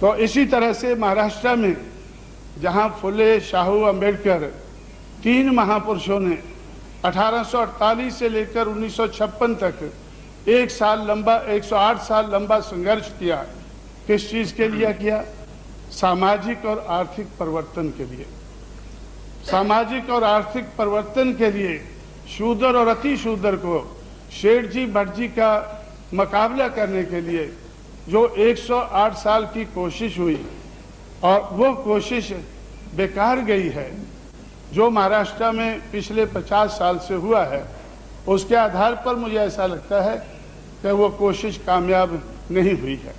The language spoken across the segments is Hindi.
तो इसी तरह से महाराष्ट्र में जहां फुले, साहू, अंबेडकर, तीन महापुरुषों ने 1848 से लेकर 1956 तक 108 साल लंबा संघर्ष किया। किस चीज के लिए किया? सामाजिक और आर्थिक परिवर्तन के लिए। सामाजिक और आर्थिक परिवर्तन के लिए शूद्र और अति शूद्र को, शेठ जी भट्ट जी का मुकाबला करने के लिए जो 108 साल की कोशिश हुई और वो कोशिश बेकार गई है। जो महाराष्ट्र में पिछले 50 साल से हुआ है उसके आधार पर मुझे ऐसा लगता है कि वो कोशिश कामयाब नहीं हुई है।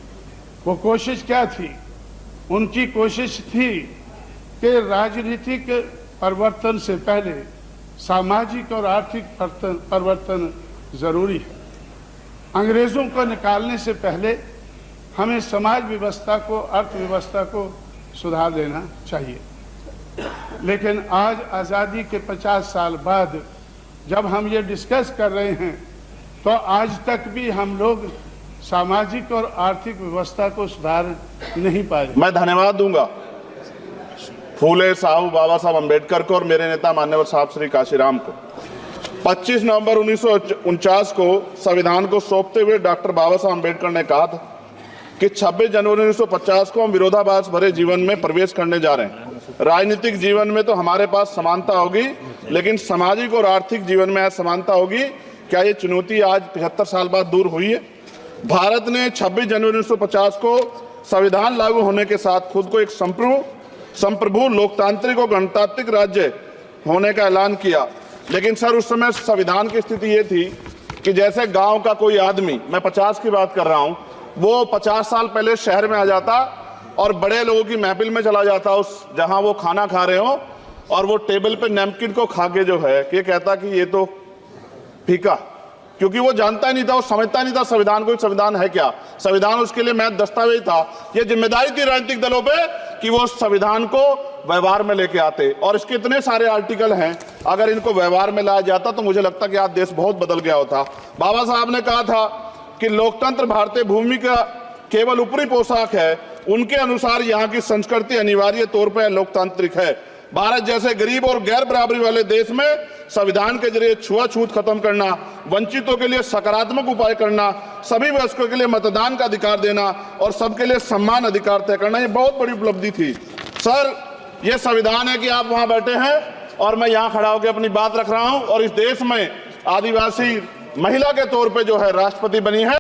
वो कोशिश क्या थी? उनकी कोशिश थी कि राजनीतिक परिवर्तन से पहले सामाजिक और आर्थिक परिवर्तन जरूरी है। अंग्रेजों को निकालने से पहले हमें समाज व्यवस्था को, अर्थव्यवस्था को सुधार देना चाहिए। लेकिन आज आज़ादी के 50 साल बाद जब हम ये डिस्कस कर रहे हैं तो आज तक भी हम लोग सामाजिक और आर्थिक व्यवस्था को सुधार नहीं पाए। मैं धन्यवाद दूंगा फूले, साहू, बाबा साहब अम्बेडकर को और मेरे नेता मान्यवर साहब श्री काशीराम को। 25 नवंबर 1949 को संविधान को सौंपते हुए डॉक्टर बाबा साहब अम्बेडकर ने कहा था कि 26 जनवरी 1950 को हम विरोधाभास भरे जीवन में प्रवेश करने जा रहे हैं। राजनीतिक जीवन में तो हमारे पास समानता होगी, लेकिन सामाजिक और आर्थिक जीवन में असमानता होगी। क्या ये चुनौती आज 75 साल बाद दूर हुई है? भारत ने 26 जनवरी 1950 को संविधान लागू होने के साथ खुद को एक संप्रभु, लोकतांत्रिक और गणतांत्रिक राज्य होने का ऐलान किया। लेकिन सर, उस समय संविधान की स्थिति ये थी कि जैसे गांव का कोई आदमी, मैं 50 की बात कर रहा हूं, वो 50 साल पहले शहर में आ जाता और बड़े लोगों की महफिल में चला जाता, उस जहां वो खाना खा रहे हो, और वो टेबल पे नैपकिन को खा के जो है कि कहता कि ये तो फीका, क्योंकि वो जानता ही नहीं था, वो समझता नहीं था संविधान को, संविधान है क्या। संविधान उसके लिए महज दस्तावेज था। ये जिम्मेदारी थी राजनीतिक दलों पे कि वो संविधान को व्यवहार में लेके आते। और इसके इतने सारे आर्टिकल हैं, अगर इनको व्यवहार में लाया जाता तो मुझे लगता कि आज देश बहुत बदल गया होता। बाबा साहब ने कहा था कि लोकतंत्र भारतीय भूमि का केवल ऊपरी पोशाक है। उनके अनुसार यहाँ की संस्कृति अनिवार्य तौर पर लोकतांत्रिक है। भारत जैसे गरीब और गैर बराबरी वाले देश में संविधान के जरिए छुआछूत खत्म करना, वंचितों के लिए सकारात्मक उपाय करना, सभी वयस्कों के लिए मतदान का अधिकार देना और सबके लिए सम्मान अधिकार तय करना, ये बहुत बड़ी उपलब्धि थी। सर, ये संविधान है कि आप वहां बैठे हैं और मैं यहाँ खड़ा होकर अपनी बात रख रहा हूं, और इस देश में आदिवासी महिला के तौर पे जो है राष्ट्रपति बनी है।